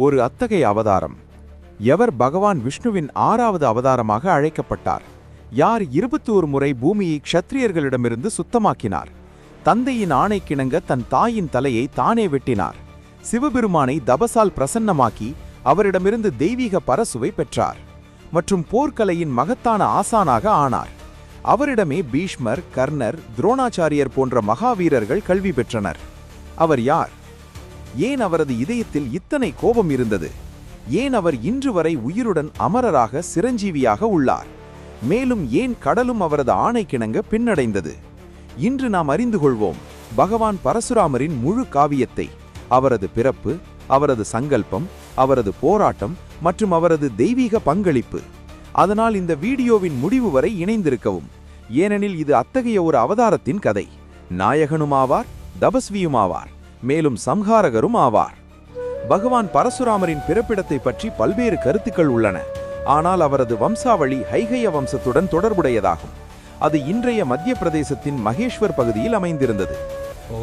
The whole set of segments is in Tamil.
ஒரு அத்தகைய அவதாரம். எவர் பகவான் விஷ்ணுவின் 6வது அவதாரமாக அழைக்கப்பட்டார்? யார் 21 முறை பூமியை க்ஷத்ரியர்களிடமிருந்து சுத்தமாக்கினார்? தந்தையின் ஆணைக்கிணங்க தன் தாயின் தலையை தானே வெட்டினார். சிவபெருமானை தபசால் பிரசன்னமாக்கி அவரிடமிருந்து தெய்வீக பரசுவை பெற்றார். மற்றும் போர்க்கலையின் மகத்தான ஆசானாக ஆனார். அவரிடமே பீஷ்மர், கர்ணர், துரோணாச்சாரியர் போன்ற மகாவீரர்கள் கல்வி பெற்றனர். அவர் யார்? ஏன் அவரது இதயத்தில் இத்தனை கோபம் இருந்தது? ஏன் அவர் இன்று வரை உயிருடன் அமரராக சிரஞ்சீவியாக உள்ளார்? மேலும் ஏன் கடலும் அவரது ஆணைக்கிணங்க பின்னடைந்தது? இன்று நாம் அறிந்து கொள்வோம் பகவான் பரசுராமரின் முழு காவியத்தை, அவரது பிறப்பு, அவரது சங்கல்பம், அவரது போராட்டம் மற்றும் அவரது தெய்வீக பங்களிப்பு. அதனால் இந்த வீடியோவின் முடிவு வரை இணைந்திருக்கவும். ஏனெனில் இது அத்தகைய ஒரு அவதாரத்தின் கதை. நாயகனுமாவார், தபஸ்வியுமாவார், மேலும் சம்ஹாரகரும் ஆவார். பகவான் பரசுராமரின் பிறப்பிடத்தை பற்றி பல்வேறு கருத்துக்கள் உள்ளன. ஆனால் அவரது வம்சாவளி ஹைகய வம்சத்துடன் தொடர்புடையதாகும். அது இன்றைய மத்திய பிரதேசத்தின் மகேஷ்வர் பகுதியில் அமைந்திருந்தது.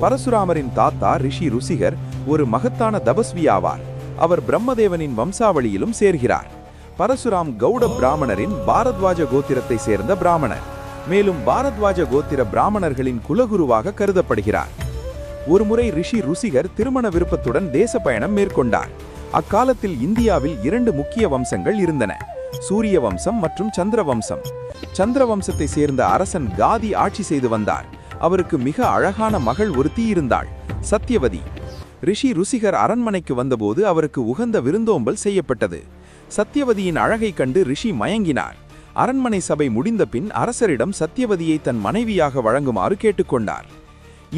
பரசுராமரின் தாத்தா ரிஷி ருசிகர் ஒரு மகத்தான தபஸ்வி ஆவார். அவர் பிரம்மதேவனின் வம்சாவளியிலும் சேர்கிறார். பரசுராம் கௌட பிராமணரின் பாரத்வாஜ கோத்திரத்தை சேர்ந்த பிராமணர். மேலும் பாரத்வாஜ கோத்திர பிராமணர்களின் குலகுருவாக கருதப்படுகிறார். ஒருமுறை ரிஷி ருசிகர் திருமண விருப்பத்துடன் தேச பயணம் மேற்கொண்டார். அக்காலத்தில் இந்தியாவில் 2 முக்கிய வம்சங்கள் இருந்தன, சூரிய வம்சம் மற்றும் சந்திர வம்சம். சந்திர வம்சத்தை சேர்ந்த அரசன் காதி ஆட்சி செய்து வந்தார். அவருக்கு மிக அழகான மகள் ஒருத்தி இருந்தாள், சத்யவதி. ரிஷி ருசிகர் அரண்மனைக்கு வந்தபோது அவருக்கு உகந்த விருந்தோம்பல் செய்யப்பட்டது. சத்யவதியின் அழகை கண்டு ரிஷி மயங்கினார். அரண்மனை சபை முடிந்த பின் அரசரிடம் சத்யவதியை தன் மனைவியாக வழங்குமாறு கேட்டுக்கொண்டார்.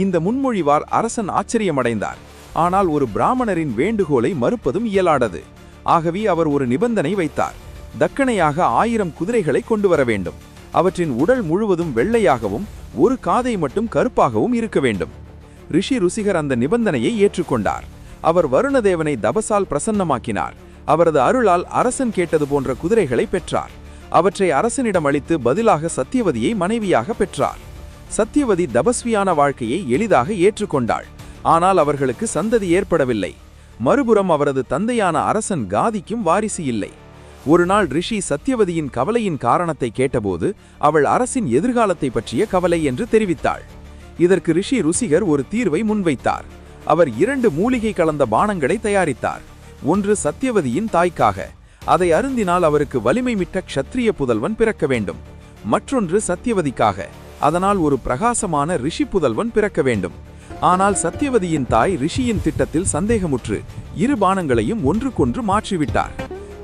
இந்த முன்மொழிவால் அரசன் ஆச்சரியமடைந்தார். ஆனால் ஒரு பிராமணரின் வேண்டுகோளை மறுப்பதும் இயலாதது. ஆகவே அவர் ஒரு நிபந்தனை வைத்தார். தக்கணையாக 1000 குதிரைகளை கொண்டு வர வேண்டும். அவற்றின் உடல் முழுவதும் வெள்ளையாகவும் ஒரு காதை மட்டும் கருப்பாகவும் இருக்க வேண்டும். ரிஷி ருசிகர் அந்த நிபந்தனையை ஏற்றுக்கொண்டார். அவர் வருணதேவனை தபசால் பிரசன்னமாக்கினார். அவரது அருளால் அரசன் கேட்டது போன்ற குதிரைகளை பெற்றார். அவற்றை அரசனிடம் அளித்து பதிலாக சத்யவதியை மனைவியாக பெற்றார். சத்யவதி தபஸ்வியான வாழ்க்கையை எளிதாக ஏற்றுக்கொண்டாள். ஆனால் அவர்களுக்கு சந்ததி ஏற்படவில்லை. மறுபுறம் அவரது தந்தையான அரசன் காதிக்கும் வாரிசு இல்லை. ஒரு நாள் ரிஷி சத்யவதியின் கவலையின் காரணத்தை கேட்டபோது அவள் அரசின் எதிர்காலத்தை பற்றிய கவலை என்று தெரிவித்தாள். இதற்கு ரிஷி ருசிகர் ஒரு தீர்வை முன்வைத்தார். அவர் 2 மூலிகை கலந்த பானங்களை தயாரித்தார். ஒன்று சத்யவதியின் தாய்க்காக, அதை அருந்தினால் அவருக்கு வலிமை மிக்க க்ஷத்ரிய புதல்வன் பிறக்க வேண்டும். மற்றொன்று சத்யவதிக்காக, அதனால் ஒரு பிரகாசமான ரிஷி புதல்வன் பிறக்க வேண்டும். ஆனால் சத்யவதியின் தாய் ரிஷியின் திட்டத்தில் சந்தேகமுற்று 2 பானங்களையும் ஒன்றுக்கொன்று மாற்றிவிட்டார்.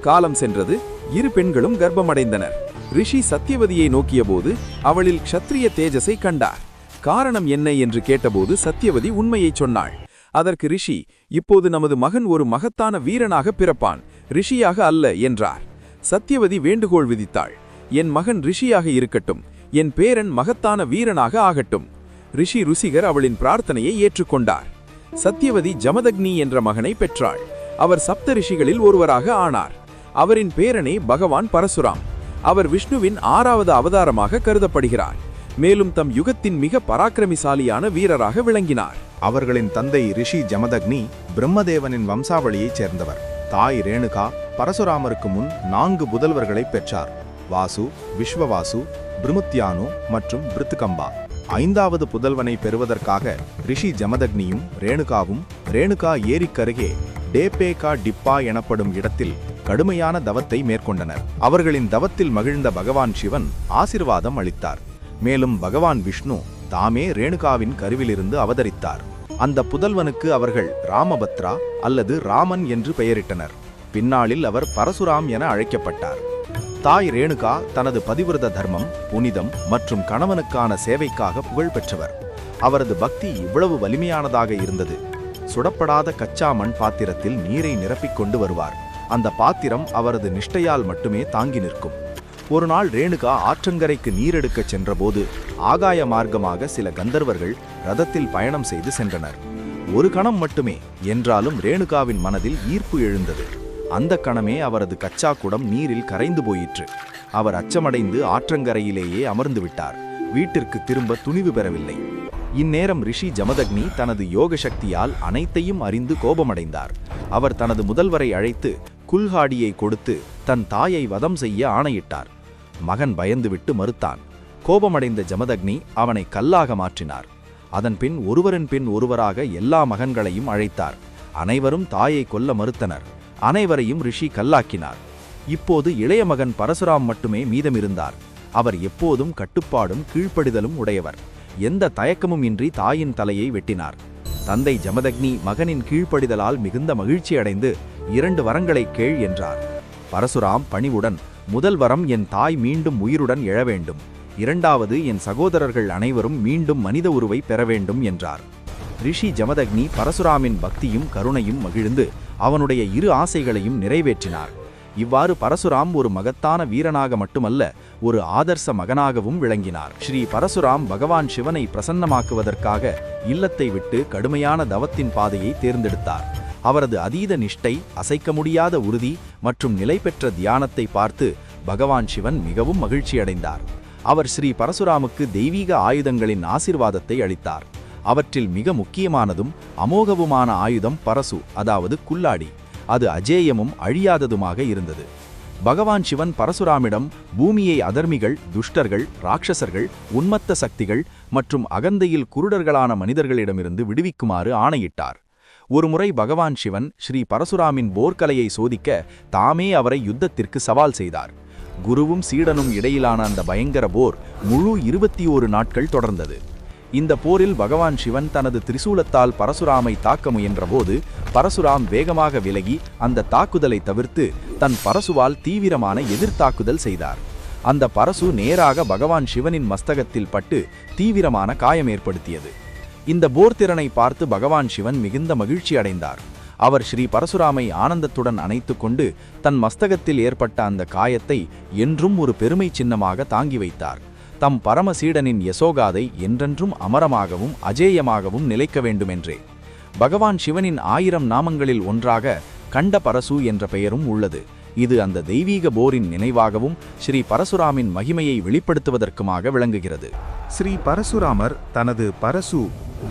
காலம் சென்றது. 2 பெண்களும் கர்ப்பமடைந்தனர். ரிஷி சத்யவதியை நோக்கிய போது அவளில் க்ஷத்ரிய தேஜஸை கண்டார். காரணம் என்ன என்று கேட்டபோது சத்யவதி உண்மையை சொன்னாள். அதற்கு ரிஷி, இப்போது நமது மகன் ஒரு மகத்தான வீரனாக பிறப்பான், ரிஷியாக அல்ல என்றார். சத்யவதி வேண்டுகோள் விதித்தாள். என் மகன் ரிஷியாக இருக்கட்டும், என் பேரன் மகத்தான வீரனாக ஆகட்டும். ரிஷி ருசிகர் அவளின் பிரார்த்தனையை ஏற்றுக்கொண்டார். சத்யவதி ஜமதக்னி என்ற மகனை பெற்றாள். அவர் சப்த ரிஷிகளில் ஒருவராக ஆனார். அவரின் பேரனே பகவான் பரசுராம். அவர் விஷ்ணுவின் 6வது அவதாரமாக கருதப்படுகிறார். மேலும் தம் யுகத்தின் மிக பராக்கிரமிசாலியான வீரராக விளங்கினார். அவர்களின் தந்தை ரிஷி ஜமதக்னி பிரம்மதேவனின் வம்சாவளியைச் சேர்ந்தவர். தாய் ரேணுகா பரசுராமருக்கு முன் 4 புதல்வர்களை பெற்றார். வாசு, விஸ்வவாசு, பிருமுத்யானு மற்றும் பிருத்துகம்பா. 5வது புதல்வனை பெறுவதற்காக ரிஷி ஜமதக்னியும் ரேணுகாவும் ரேணுகா ஏரிக்கருகே டேபேகா டிப்பா எனப்படும் இடத்தில் கடுமையான தவத்தை மேற்கொண்டனர். அவர்களின் தவத்தில் மகிழ்ந்த பகவான் சிவன் ஆசிர்வாதம் அளித்தார். மேலும் பகவான் விஷ்ணு தாமே ரேணுகாவின் கருவிலிருந்து அவதரித்தார். அந்த புதல்வனுக்கு அவர்கள் ராமபத்ரா அல்லது ராமன் என்று பெயரிட்டனர். பின்னாளில் அவர் பரசுராம் என அழைக்கப்பட்டார். தாய் ரேணுகா தனது பதிவிரத தர்மம், புனிதம் மற்றும் கணவனுக்கான சேவைக்காக புகழ் பெற்றவர். அவரது பக்தி இவ்வளவு வலிமையானதாக இருந்தது. சுடப்படாத கச்சா மண் பாத்திரத்தில் நீரை நிரப்பிக் கொண்டு வருவார். அந்த பாத்திரம் அவரது நிஷ்டையால் மட்டுமே தாங்கி நிற்கும். ஒரு நாள் ரேணுகா ஆற்றங்கரைக்கு நீரெடுக்கச் சென்றபோது ஆகாய மார்க்கமாக சில கந்தர்வர்கள் ரதத்தில் பயணம் செய்து சென்றனர். ஒரு கணம் மட்டுமே, என்றாலும் ரேணுகாவின் மனதில் ஈர்ப்பு எழுந்தது. அந்த கணமே அவரது கச்சா குடம் நீரில் கரைந்து போயிற்று. அவர் அச்சமடைந்து ஆற்றங்கரையிலேயே அமர்ந்து விட்டார். வீட்டிற்கு திரும்ப துணிவு பெறவில்லை. இந்நேரம் ரிஷி ஜமதக்னி தனது யோக சக்தியால் அனைத்தையும் அறிந்து கோபமடைந்தார். அவர் தனது முதல்வரை அழைத்து குல்ஹாடியை கொடுத்து தன் தாயை வதம் செய்ய ஆணையிட்டார். மகன் பயந்துவிட்டு மறுத்தான். கோபமடைந்த ஜமதக்னி அவனை கல்லாக மாற்றினார். அதன்பின் ஒருவரின் பின் ஒருவராக எல்லா மகன்களையும் அழைத்தார். அனைவரும் தாயை கொல்ல மறுத்தனர். அனைவரையும் ரிஷி கல்லாக்கினார். இப்போது இளைய மகன் பரசுராம் மட்டுமே மீதமிருந்தார். அவர் எப்போதும் கட்டுப்பாடும் கீழ்ப்படிதலும் உடையவர். எந்த தயக்கமும் இன்றி தாயின் தலையை வெட்டினார். தந்தை ஜமதக்னி மகனின் கீழ்ப்படிதலால் மிகுந்த மகிழ்ச்சியடைந்து 2 வரங்களை கேள் என்றார். பரசுராம் பணிவுடன், முதல் வரம் என் தாய் மீண்டும் உயிருடன் எழ வேண்டும், 2வது என் சகோதரர்கள் அனைவரும் மீண்டும் மனித உருவை பெற வேண்டும் என்றார். ரிஷி ஜமதக்னி பரசுராமின் பக்தியும் கருணையும் மகிழ்ந்து அவனுடைய 2 ஆசைகளையும் நிறைவேற்றினார். இவ்வாறு பரசுராம் ஒரு மகத்தான வீரனாக மட்டுமல்ல, ஒரு ஆதர்ச மகனாகவும் விளங்கினார். ஸ்ரீ பரசுராம் பகவான் சிவனை பிரசன்னமாக்குவதற்காக இல்லத்தை விட்டு கடுமையான தவத்தின் பாதையை தேர்ந்தெடுத்தார். அவரது அதீத நிஷ்டை, அசைக்க முடியாத உறுதி மற்றும் நிலை பெற்ற தியானத்தை பார்த்து பகவான் சிவன் மிகவும் மகிழ்ச்சியடைந்தார். அவர் ஸ்ரீ பரசுராமுக்கு தெய்வீக ஆயுதங்களின் ஆசீர்வாதத்தை அளித்தார். அவற்றில் மிக முக்கியமானதும் அமோகவுமான ஆயுதம் பரசு, அதாவது குல்லாடி. அது அஜேயமும் அழியாததுமாக இருந்தது. பகவான் சிவன் பரசுராமிடம் பூமியை அதர்மிகள், துஷ்டர்கள், ராட்சசர்கள், உன்மத்த சக்திகள் மற்றும் அகந்தையில் குருடர்களான மனிதர்களிடமிருந்து விடுவிக்குமாறு ஆணையிட்டார். ஒருமுறை பகவான் சிவன் ஸ்ரீ பரசுராமின் போர்க்கலையை சோதிக்க தாமே அவரை யுத்தத்திற்கு சவால் செய்தார். குருவும் சீடனும் இடையிலான அந்த பயங்கர போர் முழு 21 நாட்கள் தொடர்ந்தது. இந்த போரில் பகவான் சிவன் தனது திரிசூலத்தால் பரசுராமை தாக்க முயன்றபோது பரசுராம் வேகமாக விலகி அந்த தாக்குதலை தவிர்த்து தன் பரசுவால் தீவிரமான எதிர்த்தாக்குதல் செய்தார். அந்த பரசு நேராக பகவான் சிவனின் மஸ்தகத்தில் பட்டு தீவிரமான காயம் ஏற்படுத்தியது. இந்த போர் திறனை பார்த்து பகவான் சிவன் மிகுந்த மகிழ்ச்சி அடைந்தார். அவர் ஸ்ரீ பரசுராமை ஆனந்தத்துடன் அணைத்து கொண்டு தன் மஸ்தகத்தில் ஏற்பட்ட அந்த காயத்தை என்றும் ஒரு பெருமை சின்னமாக தாங்கி வைத்தார். தம் பரமசீடனின் யசோகாதை என்றென்றும் அமரமாகவும் அஜேயமாகவும் நிலைக்க வேண்டுமென்றே. பகவான் சிவனின் 1000 நாமங்களில் ஒன்றாக கண்ட பரசு என்ற பெயரும் உள்ளது. இது அந்த தெய்வீக போரின் நினைவாகவும் ஸ்ரீ பரசுராமின் மகிமையை வெளிப்படுத்துவதற்குமாக விளங்குகிறது. ஸ்ரீ பரசுராமர் தனது பரசு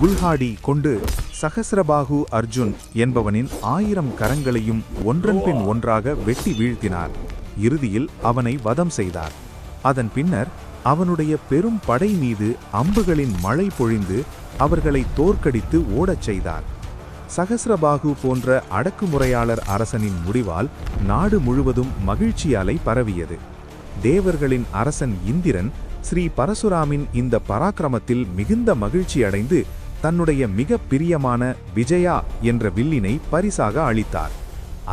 குல்ஹாடி கொண்டு சகஸ்ரபாகு அர்ஜுன் என்பவனின் 1000 கரங்களையும் ஒன்றன் பின் ஒன்றாக வெட்டி வீழ்த்தினார். இறுதியில் அவனை வதம் செய்தார். அதன் பின்னர் அவனுடைய பெரும் படை மீது அம்புகளின் மழை பொழிந்து அவர்களை தோற்கடித்து ஓடச் செய்தார். சகஸ்ரபாகு போன்ற அடக்குமுறையாளர் அரசனின் முடிவால் நாடு முழுவதும் மகிழ்ச்சியாலை பரவியது. தேவர்களின் அரசன் இந்திரன் ஸ்ரீ பரசுராமின் இந்த பராக்கிரமத்தில் மிகுந்த மகிழ்ச்சி அடைந்து தன்னுடைய மிக பிரியமான விஜயா என்ற வில்லினை பரிசாக அளித்தார்.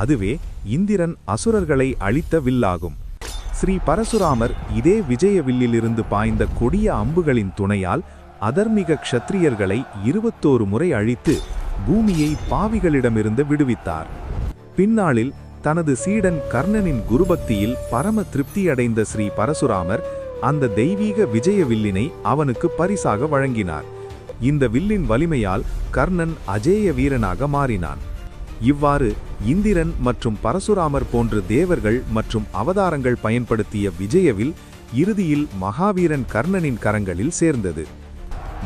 அதுவே இந்திரன் அசுரர்களை அழித்த வில்லாகும். ஸ்ரீ பரசுராமர் இதே விஜய வில்லிலிருந்து பாய்ந்த கொடிய அம்புகளின் துணையால் அதர்மிக க்ஷத்ரியர்களை 21 முறை அழித்து பூமியை பாவிகளிடமிருந்து விடுவித்தார். பின்னாளில் தனது சீடன் கர்ணனின் குருபக்தியில் பரம திருப்தியடைந்த ஸ்ரீ பரசுராமர் அந்த தெய்வீக விஜய வில்லினை அவனுக்கு பரிசாக வழங்கினார். இந்த வில்லின் வலிமையால் கர்ணன் அஜேய வீரனாக மாறினான். இவ்வாறு இந்திரன் மற்றும் பரசுராமர் போன்ற தேவர்கள் மற்றும் அவதாரங்கள் பயன்படுத்திய விஜயவில் இறுதியில் மகாவீரன் கர்ணனின் கரங்களில் சேர்ந்தது.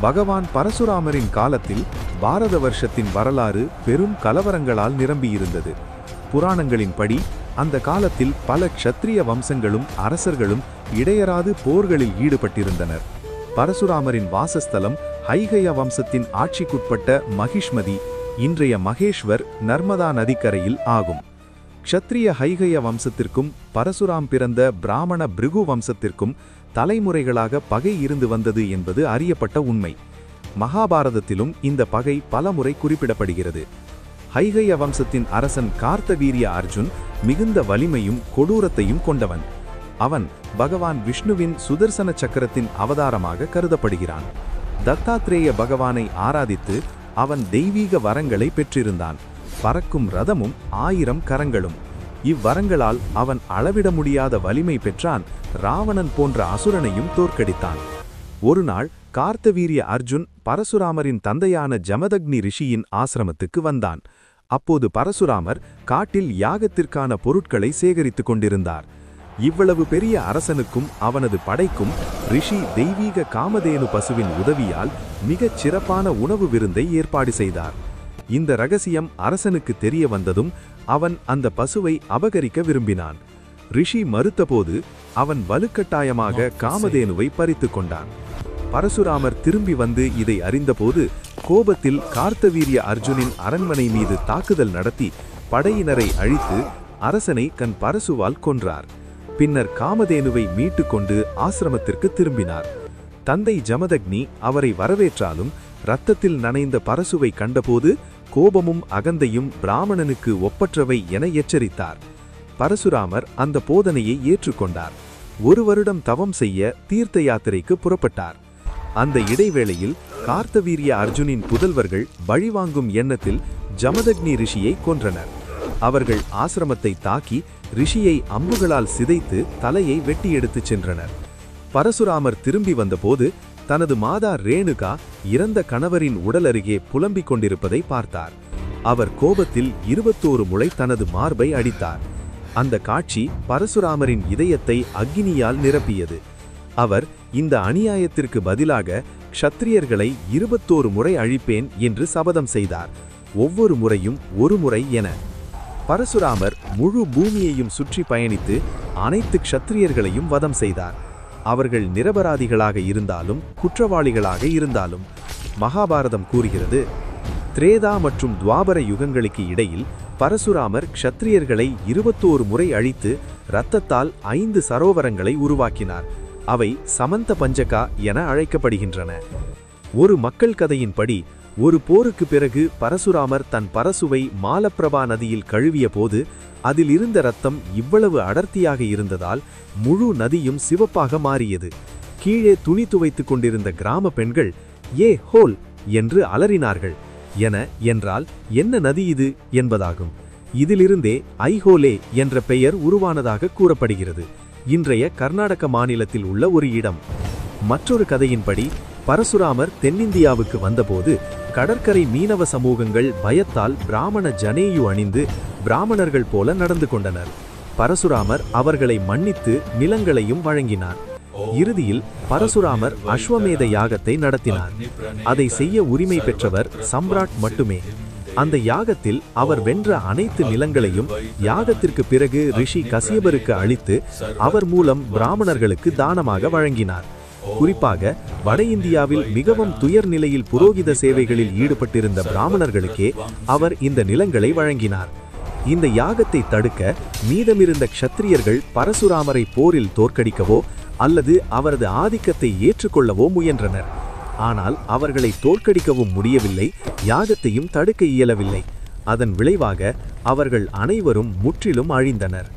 பகவான் பரசுராமரின் காலத்தில் பாரத வருஷத்தின் வரலாறு பெரும் கலவரங்களால் நிரம்பியிருந்தது. புராணங்களின்படி அந்த காலத்தில் பல க்ஷத்ரிய வம்சங்களும் அரசர்களும் இடையராது போர்களில் ஈடுபட்டிருந்தனர். பரசுராமரின் வாசஸ்தலம் ஹைகய வம்சத்தின் ஆட்சிக்குட்பட்ட மகிஷ்மதி, இன்றைய மகேஷ்வர் நர்மதா நதிக்கரையில் ஆகும். க்ஷத்ரிய ஹைகய வம்சத்திற்கும் பரசுராம் பிறந்த பிராமண பிருகு வம்சத்திற்கும் தலைமுறைகளாக பகை இருந்து வந்தது என்பது அறியப்பட்ட உண்மை. மகாபாரதத்திலும் இந்த பகை பலமுறை குறிப்பிடப்படுகிறது. ஹைகய வம்சத்தின் அரசன் கார்த்தவீரிய அர்ஜுன் மிகுந்த வலிமையும் கொடூரத்தையும் கொண்டவன். அவன் பகவான் விஷ்ணுவின் சுதர்சன சக்கரத்தின் அவதாரமாக கருதப்படுகிறான். தத்தாத்ரேய பகவானை ஆராதித்து அவன் தெய்வீக வரங்களை பெற்றிருந்தான். பறக்கும் ரதமும் 1000 கரங்களும். இவ்வரங்களால் அவன் அளவிட முடியாத வலிமை பெற்றான். ராவணன் போன்ற அசுரனையும் தோற்கடித்தான். ஒருநாள் கார்த்தவீரிய அர்ஜுன் பரசுராமரின் தந்தையான ஜமதக்னி ரிஷியின் ஆசிரமத்துக்கு வந்தான். அப்போது பரசுராமர் காட்டில் யாகத்திற்கான பொருட்களை சேகரித்துக் கொண்டிருந்தார். இவ்வளவு பெரிய அரசனுக்கும் அவனது படைக்கும் ரிஷி தெய்வீக காமதேனு பசுவின் உதவியால் மிகச் சிறப்பான உணவு விருந்தை ஏற்பாடு செய்தார். இந்த ரகசியம் அரசனுக்கு தெரிய வந்ததும் அவன் அந்த பசுவை அபகரிக்க விரும்பினான். ரிஷி மறுத்தபோது அவன் வலுக்கட்டாயமாக காமதேனுவை பறித்து கொண்டான். பரசுராமர் திரும்பி வந்து இதை அறிந்தபோது கோபத்தில் கார்த்தவீரிய அர்ஜுனின் அரண்மனை மீது தாக்குதல் நடத்தி படையினரை அழித்து அரசனை கண் பரசுவால் கொன்றார். பின்னர் காமதேனுவை மீட்டு கொண்டு ஆசிரமத்திற்கு திரும்பினார். தந்தை ஜமதக்னி அவரை வரவேற்றாலும் இரத்தத்தில் நனைந்த பரசுவை கண்டபோது கோபமும் அகந்தையும் பிராமணனுக்கு ஒப்பற்றவை என எச்சரித்தார். பரசுராமர் அந்த போதனையை ஏற்றுக்கொண்டார். 1 வருடம் தவம் செய்ய தீர்த்த யாத்திரைக்கு புறப்பட்டார். அந்த இடைவேளையில் கார்த்தவீரிய அர்ஜுனின் புதல்வர்கள் பழிவாங்கும் எண்ணத்தில் ஜமதக்னி ரிஷியை கொன்றனர். அவர்கள் ஆசிரமத்தை தாக்கி ரிஷியை அம்புகளால் சிதைத்து தலையை வெட்டி எடுத்துச் சென்றனர். பரசுராமர் திரும்பி வந்தபோது தனது மாதா ரேணுகா இறந்த கணவரின் உடல் அருகே புலம்பிக் கொண்டிருப்பதை பார்த்தார். அவர் கோபத்தில் 21 முறை தனது மார்பை அடித்தார். அந்த காட்சி பரசுராமரின் இதயத்தை அக்கினியால் நிரப்பியது. அவர் இந்த அநியாயத்திற்கு பதிலாக க்ஷத்திரியர்களை 21 முறை அழிப்பேன் என்று சபதம் செய்தார். ஒவ்வொரு முறையும் 1 முறை என. பரசுராமர் முழு பூமியையும் சுற்றி பயணித்து அனைத்து க்ஷத்திரியர்களையும் வதம் செய்தார். அவர்கள் நிரபராதிகளாக இருந்தாலும் குற்றவாளிகளாக இருந்தாலும். மகாபாரதம் கூறுகிறது, திரேதா மற்றும் துவாபர யுகங்களுக்கு இடையில் பரசுராமர் க்ஷத்திரியர்களை 21 முறை அழித்து இரத்தத்தால் 5 சரோவரங்களை உருவாக்கினார். அவை சமந்த பஞ்சகா என அழைக்கப்படுகின்றன. ஒரு மக்கள் கதையின்படி ஒரு போருக்கு பிறகு பரசுராமர் தன் பரசுவை மாலப்பிரபா நதியில் கழுவிய போது அதில் இருந்த இரத்தம் இவ்வளவு அடர்த்தியாக இருந்ததால் முழு நதியும் சிவப்பாக மாறியது. கீழே துணி துவைத்துக் கொண்டிருந்த கிராம பெண்கள் ஏ ஹோல் என்று அலறினார்கள். என்றால் என்ன நதி இது என்பதாகும். இதிலிருந்தே ஐஹோலே என்ற பெயர் உருவானதாக கூறப்படுகிறது. இன்றைய கர்நாடக மாநிலத்தில் உள்ள ஒரு இடம். மற்றொரு கதையின்படி பரசுராமர் தென்னிந்தியாவுக்கு வந்தபோது கடற்கரை மீனவ சமூகங்கள் பயத்தால் பிராமண ஜனேயு அணிந்து பிராமணர்கள் போல நடந்து கொண்டனர். பரசுராமர் அவர்களை மன்னித்து நிலங்களையும் வழங்கினார். இறுதியில் பரசுராமர் அஸ்வமேத யாகத்தை நடத்தினார். அதை செய்ய உரிமை பெற்றவர் சம்ராட் மட்டுமே. அந்த யாகத்தில் அவர் வென்ற அனைத்து நிலங்களையும் யாகத்திற்கு பிறகு ரிஷி கசியபருக்கு அளித்து அவர் மூலம் பிராமணர்களுக்கு தானமாக வழங்கினார். குறிப்பாக வட இந்தியாவில் மிகவும் துயர் நிலையில் புரோகித சேவைகளில் ஈடுபட்டிருந்த பிராமணர்களுக்கே அவர் இந்த நிலங்களை வழங்கினார். இந்த யாகத்தை தடுக்க மீதமிருந்த க்ஷத்திரியர்கள் பரசுராமரை போரில் தோற்கடிக்கவோ அல்லது அவரது ஆதிக்கத்தை ஏற்றுக்கொள்ளவோ முயன்றனர். ஆனால் அவர்களை தோற்கடிக்கவும் முடியவில்லை, யாகத்தையும் தடுக்க இயலவில்லை. அதன் விளைவாக அவர்கள் அனைவரும் முற்றிலும் அழிந்தனர்.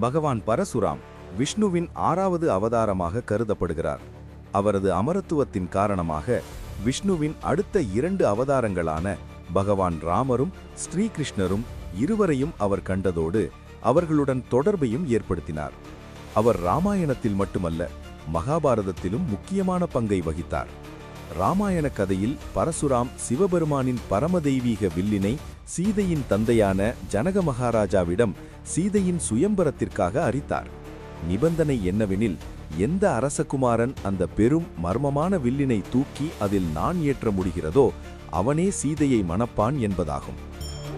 பகவான் பரசுராம் விஷ்ணுவின் 6வது அவதாரமாக கருதப்படுகிறார். அவரது அமரத்துவத்தின் காரணமாக விஷ்ணுவின் அடுத்த 2 அவதாரங்களான பகவான் ராமரும் ஸ்ரீகிருஷ்ணரும் இருவரையும் அவர் கண்டதோடு அவர்களுடன் தொடர்பையும் ஏற்படுத்தினார். அவர் ராமாயணத்தில் மட்டுமல்ல, மகாபாரதத்திலும் முக்கியமான பங்கை வகித்தார். ராமாயண கதையில் பரசுராம் சிவபெருமானின் பரமதெய்வீக வில்லினை சீதையின் தந்தையான ஜனக மகாராஜாவிடம் சீதையின் சுயம்பரத்திற்காக அரித்தார். நிபந்தனை என்னவெனில், எந்த அரசகுமாரன் அந்த பெரும் மர்மமான வில்லினை தூக்கி அதில் நான் ஏற்ற முடிகிறதோ அவனே சீதையை மணப்பான் என்பதாகும்.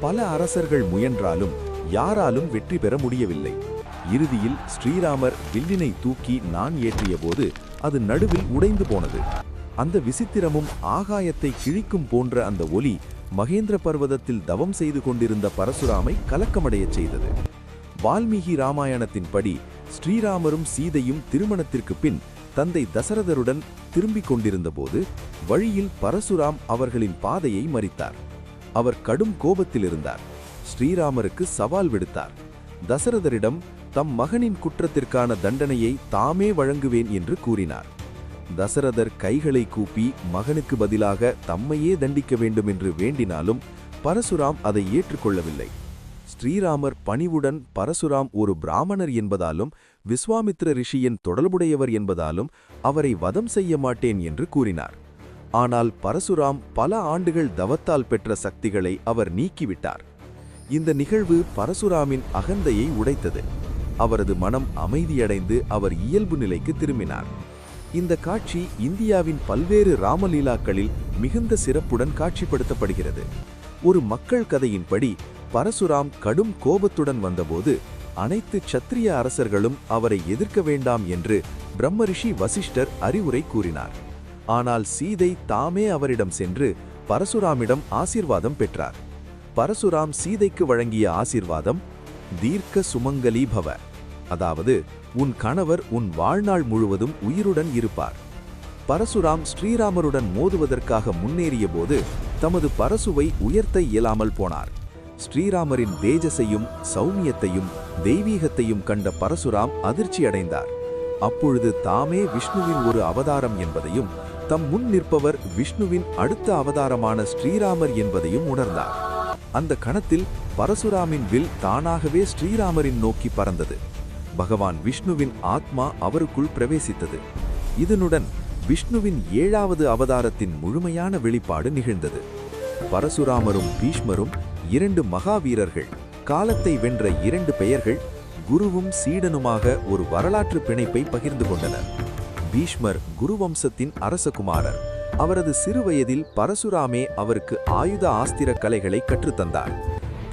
பல அரசர்கள் முயன்றாலும் யாராலும் வெற்றி பெற முடியவில்லை. இறுதியில் ஸ்ரீராமர் வில்லினை தூக்கி நான் ஏற்றிய போது அது நடுவில் உடைந்து போனது. அந்த விசித்திரமும் ஆகாயத்தை கிழிக்கும் போன்ற அந்த ஒலி மகேந்திர பர்வதத்தில் தவம் செய்து கொண்டிருந்த பரசுராமை கலக்கமடையச் செய்தது. வால்மீகி ராமாயணத்தின்படி ஸ்ரீராமரும் சீதையும் திருமணத்திற்கு பின் தந்தை தசரதருடன் திரும்பிக் கொண்டிருந்தபோது வழியில் பரசுராம் அவர்களின் பாதையை மறித்தார். அவர் கடும் கோபத்தில் இருந்தார். ஸ்ரீராமருக்கு சவால் விடுத்தார். தசரதரிடம் தம் மகனின் குற்றத்திற்கான தண்டனையை தாமே வழங்குவேன் என்று கூறினார். தசரதர் கைகளை கூப்பி மகனுக்கு பதிலாக தம்மையே தண்டிக்க வேண்டும் என்று வேண்டினாலும் பரசுராம் அதை ஏற்றுக்கொள்ளவில்லை. ஸ்ரீராமர் பணிவுடன் பரசுராம் ஒரு பிராமணர் என்பதாலும் விஸ்வாமித்ர ரிஷியின் தொடர்புடையவர் என்பதாலும் அவரை வதம் செய்ய மாட்டேன் என்று கூறினார். ஆனால் பரசுராம் பல ஆண்டுகள் தவத்தால் பெற்ற சக்திகளை அவர் நீக்கிவிட்டார். இந்த நிகழ்வு பரசுராமின் அகந்தையை உடைத்தது. அவரது மனம் அமைதியடைந்து அவர் இயல்பு நிலைக்கு திரும்பினார். இந்த காட்சி இந்தியாவின் பல்வேறு ராமலீலாக்களில் மிகுந்த சிறப்புடன் காட்சிப்படுத்தப்படுகிறது. ஒரு மக்கள் கதையின்படி பரசுராம் கடும் கோபத்துடன் வந்தபோது அனைத்து சத்திரிய அரசர்களும் அவரை எதிர்க்க வேண்டாம் என்று பிரம்மரிஷி வசிஷ்டர் அறிவுரை கூறினார். ஆனால் சீதை தாமே அவரிடம் சென்று பரசுராமிடம் ஆசீர்வாதம் பெற்றார். பரசுராம் சீதைக்கு வழங்கிய ஆசீர்வாதம் தீர்க்க சுமங்கலி பவ, அதாவது உன் கணவர் உன் வாழ்நாள் முழுவதும் உயிருடன் இருப்பார். பரசுராம் ஸ்ரீராமருடன் மோதுவதற்காக முன்னேறிய போது தமது பரசுவை உயர்த்த இயலாமல் போனார். ஸ்ரீராமரின் தேஜஸையும் சௌமியத்தையும் தெய்வீகத்தையும் கண்ட பரசுராம் அதிர்ச்சியடைந்தார். அப்பொழுது தாமே விஷ்ணுவின் ஒரு அவதாரம் என்பதையும் தம் முன் நிற்பவர் விஷ்ணுவின் அடுத்த அவதாரமான ஸ்ரீராமர் என்பதையும் உணர்ந்தார். அந்த கணத்தில் பரசுராமின் வில் தானாகவே ஸ்ரீராமரின் நோக்கி பறந்தது. பகவான் விஷ்ணுவின் ஆத்மா அவருக்குள் பிரவேசித்தது. இதனுடன் விஷ்ணுவின் 7வது அவதாரத்தின் முழுமையான வெளிப்பாடு நிகழ்ந்தது. பரசுராமரும் பீஷ்மரும் 2 மகாவீரர்கள், காலத்தை வென்ற 2 பெயர்கள், குருவும் சீடனுமாக ஒரு வரலாற்று பிணைப்பை பகிர்ந்து கொண்டனர். பீஷ்மர் குருவம்சத்தின் அரசகுமாரர். அவரது சிறுவயதில் பரசுராமே அவருக்கு ஆயுத ஆஸ்திர கலைகளை கற்றுத்தந்தார்.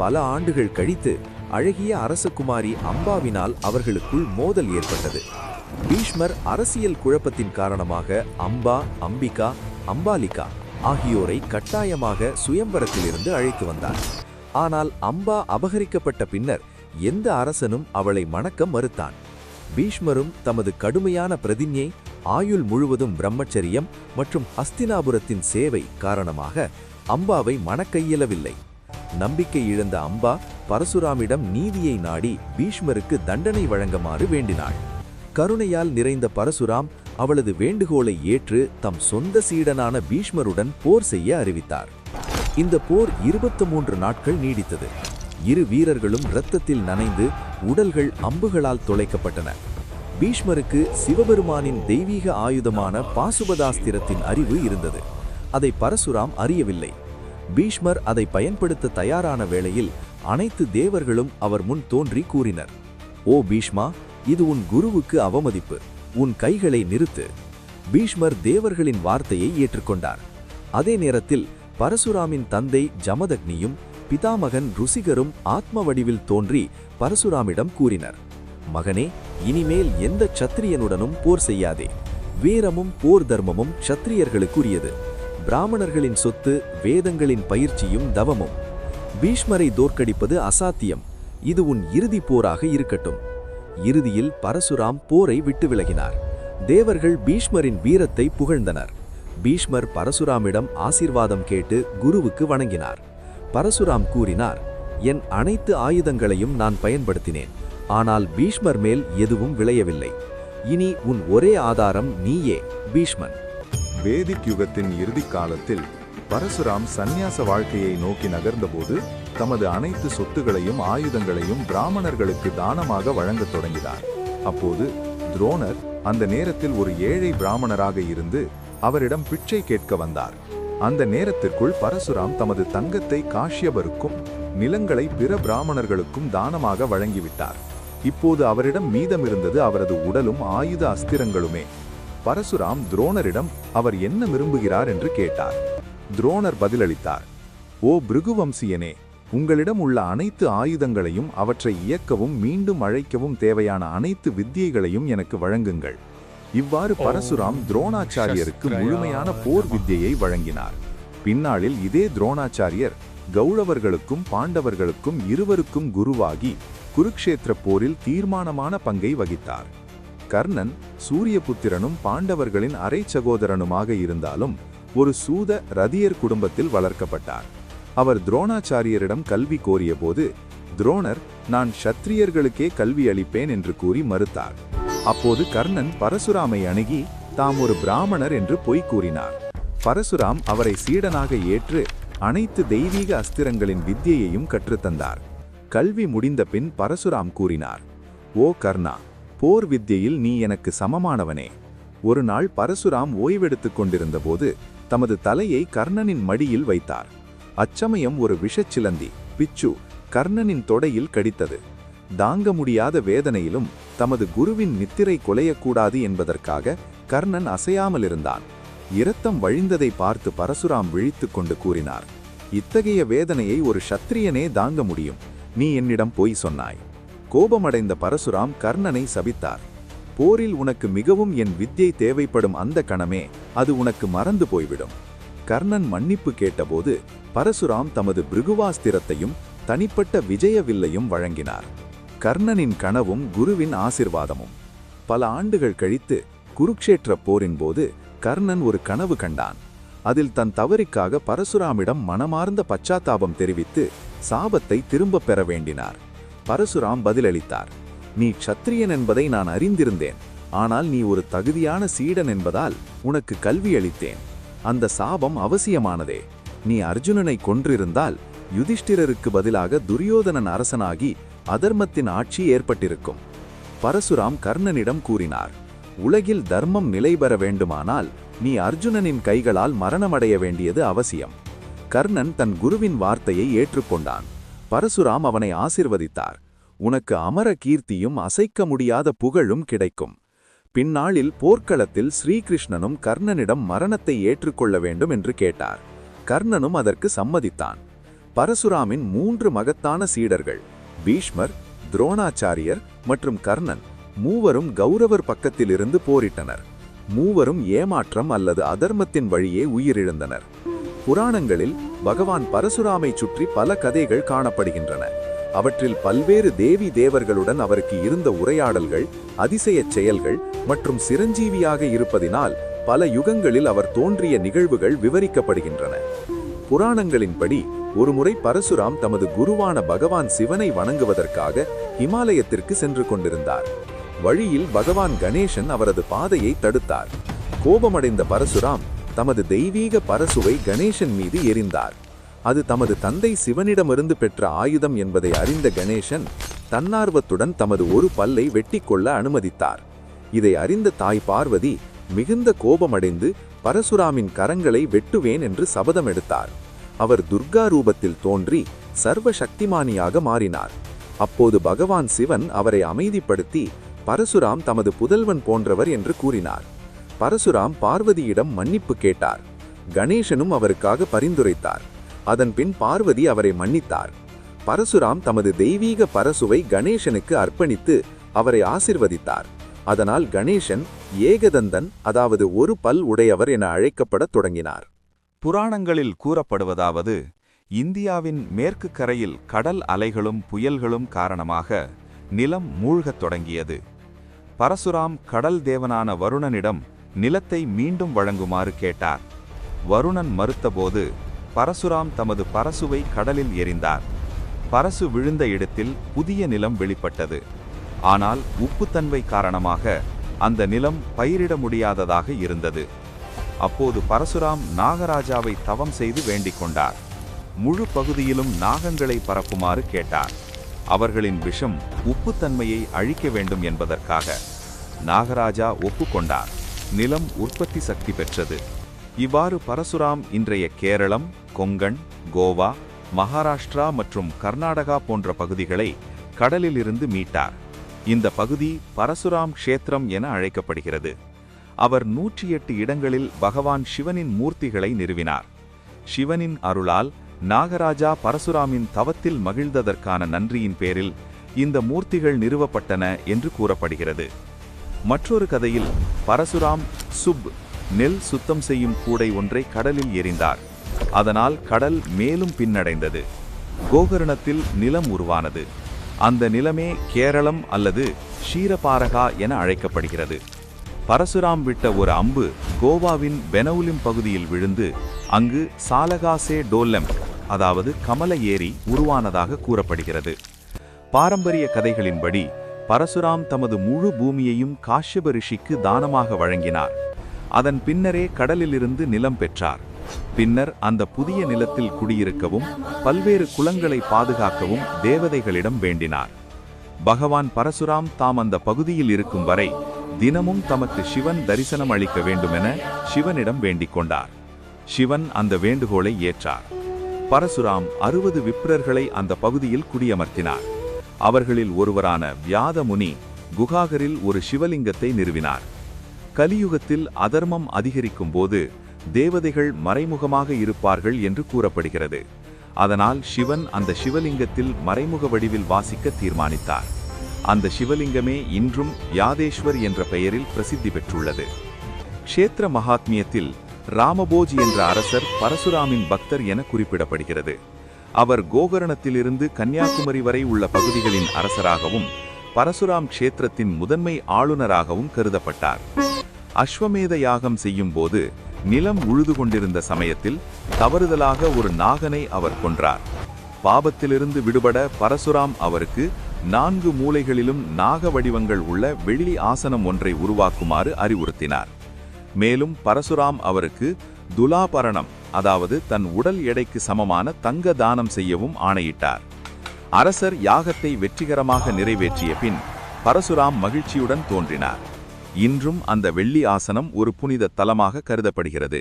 பல ஆண்டுகள் கழித்து அழகிய அரசகுமாரி அம்பாவினால் அவர்களுக்குள் மோதல் ஏற்பட்டது. பீஷ்மர் அரசியல் குழப்பத்தின் காரணமாக அம்பா, அம்பிகா, அம்பாலிகா ஆகியோரை கட்டாயமாக சுயம்பரத்திலிருந்து அழைத்து வந்தார். ஆனால் அம்பா அபகரிக்கப்பட்ட பின்னர் எந்த அரசனும் அவளை மணக்க மறுத்தான். பீஷ்மரும் தமது கடுமையான பிரதிஞ்ஞை, ஆயுள் முழுவதும் பிரம்மச்சரியம் மற்றும் ஹஸ்தினாபுரத்தின் சேவை காரணமாக அம்பாவை மணக்க இயலவில்லை. நம்பிக்கை இழந்த அம்பா பரசுராமிடம் நீதியை நாடி பீஷ்மருக்கு தண்டனை வழங்குமாறு வேண்டினாள். கருணையால் நிறைந்த பரசுராம் அவளது வேண்டுகோளை ஏற்று தம் சொந்த சீடனான பீஷ்மருடன் போர் செய்ய அறிவித்தார். இந்த போர் 23 நாட்கள் நீடித்தது. இரு வீரர்களும் இரத்தத்தில் நனைந்து உடல்கள் அம்புகளால் தொலைக்கப்பட்டன. பீஷ்மருக்கு சிவபெருமானின் தெய்வீக ஆயுதமான பாசுபதாஸ்திரத்தின் அறிவு இருந்தது. அதை பரசுராம் அறியவில்லை. பீஷ்மர் அதை பயன்படுத்த தயாரான வேளையில் அனைத்து தேவர்களும் அவர் முன் தோன்றி கூறினர், "ஓ பீஷ்மா, இது உன் குருவுக்கு அவமதிப்பு. உன் கைகளை நிறுத்து." பீஷ்மர் தேவர்களின் வார்த்தையை ஏற்றுக்கொண்டார். அதே நேரத்தில் பரசுராமின் தந்தை ஜமதக்னியும் பிதாமகன் ருசிகரும் ஆத்ம வடிவில் தோன்றி பரசுராமிடம் கூறினர், "மகனே, இனிமேல் எந்த சத்திரியனுடனும் போர் செய்யாதே. வீரமும் போர் தர்மமும் சத்திரியர்களுக்குரியது. பிராமணர்களின் சொத்து வேதங்களின் பயிற்சியும் தவமும். பீஷ்மரை தோற்கடிப்பது அசாத்தியம். இது உன் இறுதி போராக இருக்கட்டும்." இறுதியில் பரசுராம் போரை விட்டு விலகினார். தேவர்கள் பீஷ்மரின் வீரத்தை புகழ்ந்தனர். பீஷ்மர் பரசுராமிடம் ஆசீர்வாதம் கேட்டு குருவுக்கு வணங்கினார். பரசுராம் கூறினார், "என் அனைத்து ஆயுதங்களையும் நான் பயன்படுத்தினேன். ஆனால் பீஷ்மர் மேல் எதுவும் விளையவில்லை. இனி உன் ஒரே ஆதாரம் நீயே, பீஷ்மன்." வேதிக் யுகத்தின் இறுதி காலத்தில் பரசுராம் சந்நியாச வாழ்க்கையை நோக்கி நகர்ந்தபோது தமது அனைத்து சொத்துகளையும் ஆயுதங்களையும் பிராமணர்களுக்கு தானமாக வழங்கத் தொடங்கினார். அப்போது துரோணர் அந்த நேரத்தில் ஒரு ஏழை பிராமணராக இருந்து அவரிடம் பிச்சை கேட்க வந்தார். அந்த நேரத்திற்குள் பரசுராம் தமது தங்கத்தை காஷ்யபருக்கும் நிலங்களை பிற பிராமணர்களுக்கும் தானமாக வழங்கிவிட்டார். இப்போது அவரிடம் மீதமிருந்தது அவரது உடலும் ஆயுத அஸ்திரங்களுமே. பரசுராம் துரோணரிடம் அவர் என்ன விரும்புகிறார் என்று கேட்டார். துரோணர் பதிலளித்தார், "ஓ பிருகுவம்சியனே, உங்களிடம் உள்ள அனைத்து ஆயுதங்களையும் அவற்றை இயக்கவும் மீண்டும் அழைக்கவும் தேவையான அனைத்து வித்தியைகளையும் எனக்கு வழங்குங்கள்." இவ்வாறு பரசுராம் துரோணாச்சாரியருக்கு முழுமையான போர் வித்தியை வழங்கினார். பின்னாளில் இதே துரோணாச்சாரியர் கௌரவர்களுக்கும் பாண்டவர்களுக்கும் இருவருக்கும் குருவாகி குருக்ஷேத்திர போரில் தீர்மானமான பங்கை வகித்தார். கர்ணன் சூரியபுத்திரனும் பாண்டவர்களின் அரை சகோதரனுமாக இருந்தாலும் ஒரு சூத ரதியர் குடும்பத்தில் வளர்க்கப்பட்டார். அவர் துரோணாச்சாரியரிடம் கல்வி கோரிய போது துரோணர், "நான் க்ஷத்திரியர்களுக்கே கல்வி அளிப்பேன்" என்று கூறி மறுத்தார். அப்போது கர்ணன் பரசுராமை அணுகி தாம் ஒரு பிராமணர் என்று பொய் கூறினார். பரசுராம் அவரை சீடனாக ஏற்று அனைத்து தெய்வீக அஸ்திரங்களின் வித்தியையும் கற்றுத்தந்தார். கல்வி முடிந்த பின் பரசுராம் கூறினார், "ஓ கர்ணா, போர் வித்தியில் நீ எனக்கு சமமானவனே." ஒரு நாள் பரசுராம் ஓய்வெடுத்துக் கொண்டிருந்த போது தமது தலையை கர்ணனின் மடியில் வைத்தார். அச்சமயம் ஒரு விஷச்சிலந்தி பிச்சு கர்ணனின் தொடையில் கடித்தது. தாங்க முடியாத வேதனையிலும் தமது குருவின் நித்திரை கொலையக்கூடாது என்பதற்காக கர்ணன் அசையாமல் இருந்தான். இரத்தம் வழிந்ததை பார்த்து பரசுராம் விழித்துக் கொண்டு கூறினார், இத்தகைய வேதனையை ஒரு சத்திரியனே தாங்க முடியும். நீ என்னிடம் பொய் சொன்னாய். கோபமடைந்த பரசுராம் கர்ணனை சபித்தார். போரில் உனக்கு மிகவும் என் வித்யை தேவைப்படும் அந்த கணமே அது உனக்கு மறந்து போய்விடும். கர்ணன் மன்னிப்பு கேட்டபோது பரசுராம் தமது பிருகுவாஸ்திரத்தையும் தனிப்பட்ட விஜய வில்லையும் வழங்கினார். கர்ணனின் கனவும் குருவின் ஆசிர்வாதமும். பல ஆண்டுகள் கழித்து குருக்ஷேத்திர போரின் போது கர்ணன் ஒரு கனவு கண்டான். அதில் தன் தவறிக்காக பரசுராமிடம் மனமார்ந்த பச்சாத்தாபம் தெரிவித்து சாபத்தை திரும்பப் பெற வேண்டினார். பரசுராம் பதிலளித்தார், நீ க்ஷத்திரியன் என்பதை நான் அறிந்திருந்தேன். ஆனால் நீ ஒரு தகுதியான சீடன் என்பதால் உனக்கு கல்வி அளித்தேன். அந்த சாபம் அவசியமானதே. நீ அர்ஜுனனை கொன்றிருந்தால் யுதிஷ்டிரருக்கு பதிலாக துரியோதனன் அரசனாகி அதர்மத்தின் ஆட்சி ஏற்பட்டிருக்கும். பரசுராம் கர்ணனிடம் கூறினார், உலகில் தர்மம் நிலைபெற வேண்டுமானால் நீ அர்ஜுனனின் கைகளால் மரணமடைய வேண்டியது அவசியம். கர்ணன் தன் குருவின் வார்த்தையை ஏற்றுக்கொண்டான். பரசுராம் அவனை ஆசிர்வதித்தார். உனக்கு அமர கீர்த்தியும் அசைக்க முடியாத புகழும் கிடைக்கும். பின்னாளில் போர்க்களத்தில் ஸ்ரீகிருஷ்ணனும் கர்ணனிடம் மரணத்தை ஏற்றுக்கொள்ள வேண்டும் என்று கேட்டார். கர்ணனும் அதற்கு சம்மதித்தான். பரசுராமின் 3 மகத்தான சீடர்கள் பீஷ்மர், துரோணாச்சாரியர் மற்றும் கர்ணன் மூவரும் கௌரவர் பக்கத்திலிருந்து போரிட்டனர். மூவரும் ஏமாற்றம் அல்லது அதர்மத்தின் வழியே உயிரிழந்தனர். புராணங்களில் பகவான் பரசுராமை சுற்றி பல கதைகள் காணப்படுகின்றன. அவற்றில் பல்வேறு தேவி தேவர்களுடன் அவருக்கு இருந்த உரையாடல்கள், அதிசயச் செயல்கள் மற்றும் சிரஞ்சீவியாக இருப்பதினால் பல யுகங்களில் அவர் தோன்றிய நிகழ்வுகள் விவரிக்கப்படுகின்றன. புராணங்களின்படி ஒருமுறை பரசுராம் தமது குருவான பகவான் சிவனை வணங்குவதற்காக இமாலயத்திற்கு சென்று கொண்டிருந்தார். வழியில் பகவான் கணேசன் அவரது பாதையை தடுத்தார். கோபமடைந்த பரசுராம் தமது தெய்வீக பரசுவை கணேசன் மீது எறிந்தார். அது தமது தந்தை சிவனிடமிருந்து பெற்ற ஆயுதம் என்பதை அறிந்த கணேசன் தன்னார்வத்துடன் தமது ஒரு பல்லை வெட்டிக்கொள்ள அனுமதித்தார். இதை அறிந்த தாய் பார்வதி மிகுந்த கோபமடைந்து பரசுராமின் கரங்களை வெட்டுவேன் என்று சபதம் எடுத்தார். அவர் துர்கா ரூபத்தில் தோன்றி சர்வ சக்திமானியாக மாறினார். அப்போது பகவான் சிவன் அவரை அமைதிப்படுத்தி பரசுராம் தமது புதல்வன் போன்றவர் என்று கூறினார். பரசுராம் பார்வதியிடம் மன்னிப்பு கேட்டார். கணேசனும் அவருக்காக பரிந்துரைத்தார். அதன்பின் பார்வதி அவரை மன்னித்தார். பரசுராம் தமது தெய்வீக பரசுவை கணேசனுக்கு அர்ப்பணித்து அவரை ஆசிர்வதித்தார். அதனால் கணேசன் ஏகதந்தன், அதாவது ஒரு பல் உடையவர் என அழைக்கப்படத் தொடங்கினார். புராணங்களில் கூறப்படுவதாவது, இந்தியாவின் மேற்கு கரையில் கடல் அலைகளும் புயல்களும் காரணமாக நிலம் மூழ்கத் தொடங்கியது. பரசுராம் கடல் தேவனான வருணனிடம் நிலத்தை மீண்டும் வழங்குமாறு கேட்டார். வருணன் மறுத்தபோது பரசுராம் தமது பரசுவை கடலில் எறிந்தார். பரசு விழுந்த இடத்தில் புதிய நிலம் வெளிப்பட்டது. ஆனால் உப்புத்தன்மை காரணமாக அந்த நிலம் பயிரிட முடியாததாக இருந்தது. அப்போது பரசுராம் நாகராஜாவை தவம் செய்து வேண்டிக் கொண்டார். முழு பகுதியிலும் நாகங்களை பரப்புமாறு கேட்டார். அவர்களின் விஷம் உப்புத்தன்மையை அழிக்க வேண்டும் என்பதற்காக. நாகராஜா ஒப்புக்கொண்டார். நிலம் உற்பத்தி சக்தி பெற்றது. இவ்வாறு பரசுராம் இன்றைய கேரளம், கொங்கன், கோவா, மகாராஷ்டிரா மற்றும் கர்நாடகா போன்ற பகுதிகளை கடலிலிருந்து மீட்டார். இந்த பகுதி பரசுராம் க்ஷேத்திரம் என அழைக்கப்படுகிறது. அவர் 108 இடங்களில் பகவான் சிவனின் மூர்த்திகளை நிறுவினார். சிவனின் அருளால் நாகராஜா பரசுராமின் தவத்தில் மகிழ்ந்ததற்கான நன்றியின் பேரில் இந்த மூர்த்திகள் நிறுவப்பட்டன என்று கூறப்படுகிறது. மற்றொரு கதையில் பரசுராம் நெல் சுத்தம் செய்யும் கூடை ஒன்றை கடலில் எறிந்தார். அதனால் கடல் மேலும் பின்னடைந்தது. கோகர்ணத்தில் நிலம் உருவானது. அந்த நிலமே கேரளம் அல்லது ஷீரபாரகா என அழைக்கப்படுகிறது. பரசுராம் விட்ட ஒரு அம்பு கோவாவின் பெனவுலிம் பகுதியில் விழுந்து அங்கு சாலகாசே டோல்லம், அதாவது கமல ஏரி உருவானதாக கூறப்படுகிறது. பாரம்பரிய கதைகளின்படி பரசுராம் தமது முழு பூமியையும் காஷ்யப ரிஷிக்கு தானமாக வழங்கினார். அதன் பின்னரே கடலிலிருந்து நிலம் பெற்றார். பின்னர் அந்த புதிய நிலத்தில் குடியிருக்கவும் பல்வேறு குலங்களை பாதுகாக்கவும் தேவதைகளிடம் வேண்டினார். பகவான் பரசுராம் தாம் அந்த பகுதியில் இருக்கும் வரை தினமும் தமக்கு சிவன் தரிசனம் அளிக்க வேண்டுமென சிவனிடம் வேண்டிக் கொண்டார். சிவன் அந்த வேண்டுகோளை ஏற்றார். பரசுராம் 60 விப்ரர்களை அந்த பகுதியில் குடியமர்த்தினார். அவர்களில் ஒருவரான வியாதமுனி குகாகரில் ஒரு சிவலிங்கத்தை நிறுவினார். கலியுகத்தில் அதர்மம் அதிகரிக்கும் போது தேவதைகள் மறைமுகமாக இருப்பார்கள் என்று கூறப்படுகிறது. அதனால் சிவன் அந்த சிவலிங்கத்தில் மறைமுக வடிவில் வாசிக்க தீர்மானித்தார். அந்த சிவலிங்கமே இன்றும் யாதேஸ்வர் என்ற பெயரில் பிரசித்தி பெற்றுள்ளது. க்ஷேத்திர மகாத்மியத்தில் ராமபோஜ் என்ற அரசர் பரசுராமின் பக்தர் என குறிப்பிடப்படுகிறது. அவர் கோகர்ணத்திலிருந்து கன்னியாகுமரி வரை உள்ள பகுதிகளின் அரசராகவும் பரசுராம் க்ஷேத்திரத்தின் முதன்மை ஆளுநராகவும் கருதப்பட்டார். அஸ்வமேத யாகம் செய்யும் போது நிலம் உழுது கொண்டிருந்த சமயத்தில் தவறுதலாக ஒரு நாகனை அவர் கொன்றார். பாபத்திலிருந்து விடுபட பரசுராம் அவருக்கு 4 மூலைகளிலும் நாக வடிவங்கள் உள்ள வெள்ளி ஆசனம் ஒன்றை உருவாக்குமாறு அறிவுறுத்தினார். மேலும் பரசுராம் அவருக்கு துலாபரணம், அதாவது தன் உடல் எடைக்கு சமமான தங்க தானம் செய்யவும் ஆணையிட்டார். அரசர் யாகத்தை வெற்றிகரமாக நிறைவேற்றிய பின் பரசுராம் மகிழ்ச்சியுடன் தோன்றினார். இன்றும் அந்த வெள்ளி ஆசனம் ஒரு புனித தலமாக கருதப்படுகிறது.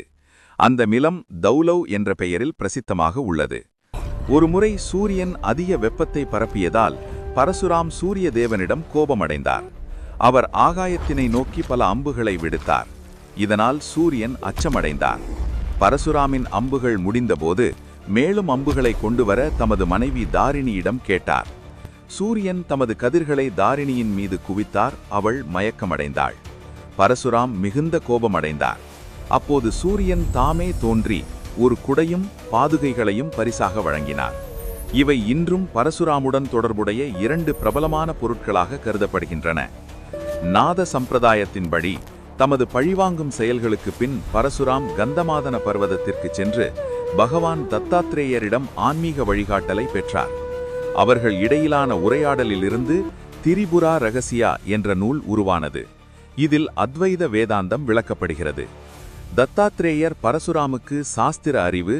அந்த நிலம் தௌலவ் என்ற பெயரில் பிரசித்தமாக உள்ளது. ஒருமுறை சூரியன் அதிக வெப்பத்தை பரப்பியதால் பரசுராம் சூரிய தேவனிடம் கோபமடைந்தார். அவர் ஆகாயத்தினை நோக்கி பல அம்புகளை விடுத்தார். இதனால் சூரியன் அச்சமடைந்தார். பரசுராமின் அம்புகள் முடிந்தபோது மேலும் அம்புகளை கொண்டுவர தமது மனைவி தாரிணியிடம் கேட்டார். சூரியன் தமது கதிர்களை தாரிணியின் மீது குவித்தார். அவள் மயக்கமடைந்தாள். பரசுராம் மிகுந்த கோபமடைந்தார். அப்போது சூரியன் தாமே தோன்றி ஒரு குடையும் பாதுகைகளையும் பரிசாக வழங்கினார். இவை இன்றும் பரசுராமுடன் தொடர்புடைய 2 பிரபலமான பொருட்களாக கருதப்படுகின்றன. நாத சம்பிரதாயத்தின்படி தமது பழிவாங்கும் செயல்களுக்கு பின் பரசுராம் கந்தமாதன பர்வதத்திற்கு சென்று பகவான் தத்தாத்ரேயரிடம் ஆன்மீக வழிகாட்டலை பெற்றார். அவர்கள் இடையிலான உரையாடலிலிருந்து திரிபுரா ரகசியா என்ற நூல் உருவானது. இதில் அத்வைத வேதாந்தம் விளக்கப்படுகிறது. தத்தாத்ரேயர் பரசுராமுக்கு சாஸ்திர அறிவு,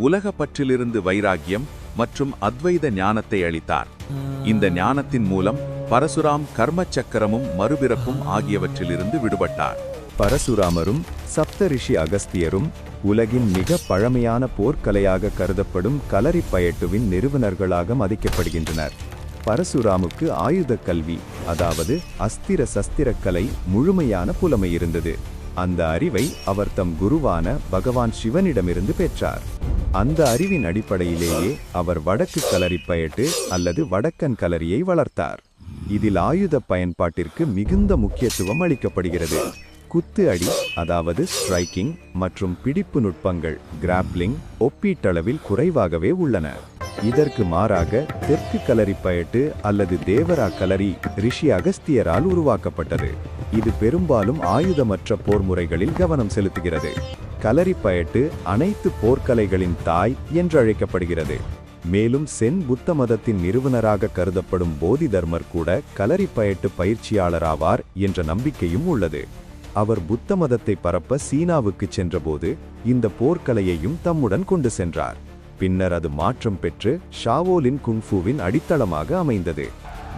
உலக பற்றிலிருந்து வைராக்கியம் மற்றும் அத்வைத ஞானத்தை அளித்தார். இந்த ஞானத்தின் மூலம் பரசுராம் கர்ம சக்கரமும் மறுபிறப்பும் ஆகியவற்றிலிருந்து விடுபட்டார். பரசுராமரும் சப்தரிஷி அகஸ்தியரும் உலகின் மிக பழமையான போர்க்கலையாக கருதப்படும் களரிப்பயட்டுவின் நிறுவனர்களாக மதிக்கப்படுகின்றனர். பரசுராமுக்கு ஆயுத கல்வி, அதாவது அஸ்திர சஸ்திரக்கலை முழுமையான புலமை இருந்தது. அந்த அறிவை அவர் தம் குருவான பகவான் சிவனிடமிருந்து பெற்றார். அந்த அறிவின் அடிப்படையிலேயே அவர் வடக்கு களரிப்பயட்டு அல்லது வடக்கன் களரியை வளர்த்தார். இதில் ஆயுத பயன்பாட்டிற்கு மிகுந்த முக்கியத்துவம் அளிக்கப்படுகிறது. குத்து அடி, அதாவது ஸ்ட்ரைக்கிங் மற்றும் பிடிப்பு நுட்பங்கள் கிராப்லிங் ஒப்பீட்டளவில் குறைவாகவே உள்ளன. இதற்கு மாறாக தெற்கு களரிப்பயட்டு அல்லது தேவரா களரி ரிஷி அகஸ்தியரால் உருவாக்கப்பட்டது. இது பெரும்பாலும் ஆயுதமற்ற போர் முறைகளில் கவனம் செலுத்துகிறது. களரிப்பயட்டு அனைத்து போர்க்கலைகளின் தாய் என்று அழைக்கப்படுகிறது. மேலும் சென் புத்த மதத்தின் நிறுவனராக கருதப்படும் போதி தர்மர் கூட களரிப்பயட்டு பயிற்சியாளராவார் என்ற நம்பிக்கையும் உள்ளது. அவர் புத்த மதத்தை பரப்ப சீனாவுக்கு சென்றபோது இந்த போர்க்கலையையும் தம்முடன் கொண்டு சென்றார். பின்னர் அது மாற்றம் பெற்று ஷாவோலின் குங்ஃபுவின் அடித்தளமாக அமைந்தது.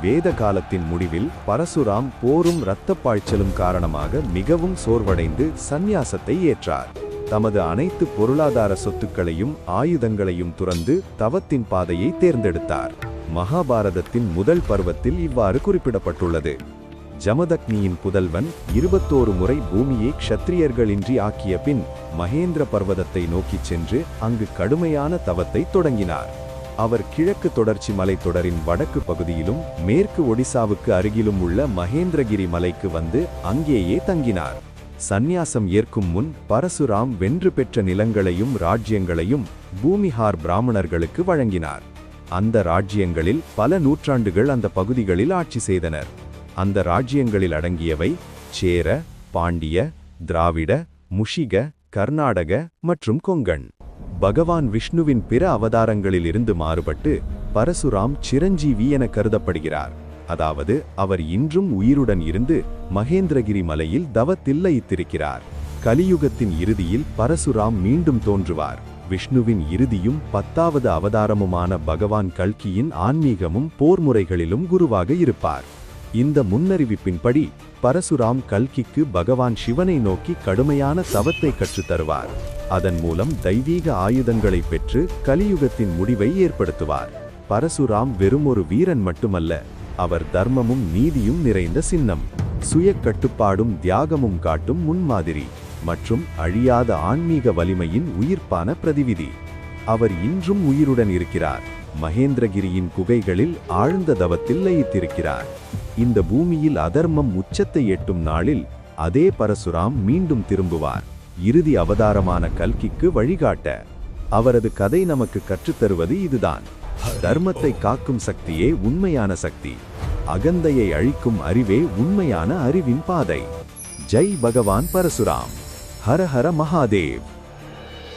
வேத காலத்தின் முடிவில் பரசுராம் போரும் இரத்தப்பாய்ச்சலும் காரணமாக மிகவும் சோர்வடைந்து சந்நியாசத்தை ஏற்றார். தமது அனைத்து பொருளாதார சொத்துக்களையும் ஆயுதங்களையும் துறந்து தவத்தின் பாதையை தேர்ந்தெடுத்தார். மகாபாரதத்தின் முதல் பருவத்தில் இவ்வாறு குறிப்பிடப்பட்டுள்ளது. ஜமதக்னியின் புதல்வன் 21 முறை பூமியை க்ஷத்திரியர்களின்றி ஆக்கிய பின் மகேந்திர பர்வதத்தை நோக்கிச் சென்று அங்கு கடுமையான தவத்தை தொடங்கினார். அவர் கிழக்கு தொடர்ச்சி மலைத்தொடரின் வடக்கு பகுதியிலும் மேற்கு ஒடிசாவுக்கு அருகிலும் உள்ள மகேந்திரகிரி மலைக்கு வந்து அங்கேயே தங்கினார். சந்நியாசம் ஏற்கும் முன் பரசுராம் வென்று பெற்ற நிலங்களையும் ராஜ்யங்களையும் பூமிஹார் பிராமணர்களுக்கு வழங்கினார். அந்த ராஜ்யங்களில் பல நூற்றாண்டுகள் அந்த பகுதிகளில் ஆட்சி செய்தனர். அந்த ராஜ்யங்களில் அடங்கியவை சேர, பாண்டிய, திராவிட, முஷிக, கர்நாடக மற்றும் கொங்கன். பகவான் விஷ்ணுவின் பிற அவதாரங்களில் இருந்து மாறுபட்டு பரசுராம் சிரஞ்சீவி என கருதப்படுகிறார். அதாவது அவர் இன்றும் உயிருடன் இருந்து மகேந்திரகிரி மலையில் தவத்தில் லயித்திருக்கிறார். கலியுகத்தின் இறுதியில் பரசுராம் மீண்டும் தோன்றுவார். விஷ்ணுவின் இறுதியும் 10வது அவதாரமுமான பகவான் கல்கியின் ஆன்மீகமும் போர் முறைகளிலும் குருவாக இருப்பார். இந்த முன்னறிவிப்பின்படி பரசுராம் கல்கிக்கு பகவான் சிவனை நோக்கி கடுமையான தவத்தை கற்றுத் தருவார். அதன் மூலம் தெய்வீக ஆயுதங்களை பெற்று கலியுகத்தின் முடிவை ஏற்படுத்துவார். பரசுராம் வெறும் ஒரு வீரன் மட்டுமல்ல, அவர் தர்மமும் நீதியும் நிறைந்த சின்னம், சுய கட்டுப்பாடும் தியாகமும் காட்டும் முன்மாதிரி. மற்றும் அழியாத ஆன்மீக வலிமையின் உயிர்ப்பான பிரதிவிதி. அவர் இன்றும் உயிருடன் இருக்கிறார். மகேந்திரகிரியின் குகைகளில் ஆழ்ந்த தவத்தில் லயித்திருக்கிறார். இந்த பூமியில் அதர்மம் உச்சத்தை எட்டும் நாளில் அதே பரசுராம் மீண்டும் திரும்புவார், இறுதி அவதாரமான கல்கிக்கு வழிகாட்ட. அவரது கதை நமக்கு கற்றுத்தருவது இதுதான்: தர்மத்தை காக்கும் சக்தியே உண்மையான சக்தி, அகந்தையை அழிக்கும் அறிவே உண்மையான அறிவின் பாதை. ஜெய் பகவான் பரசுராம். ஹர ஹர மகாதேவ்.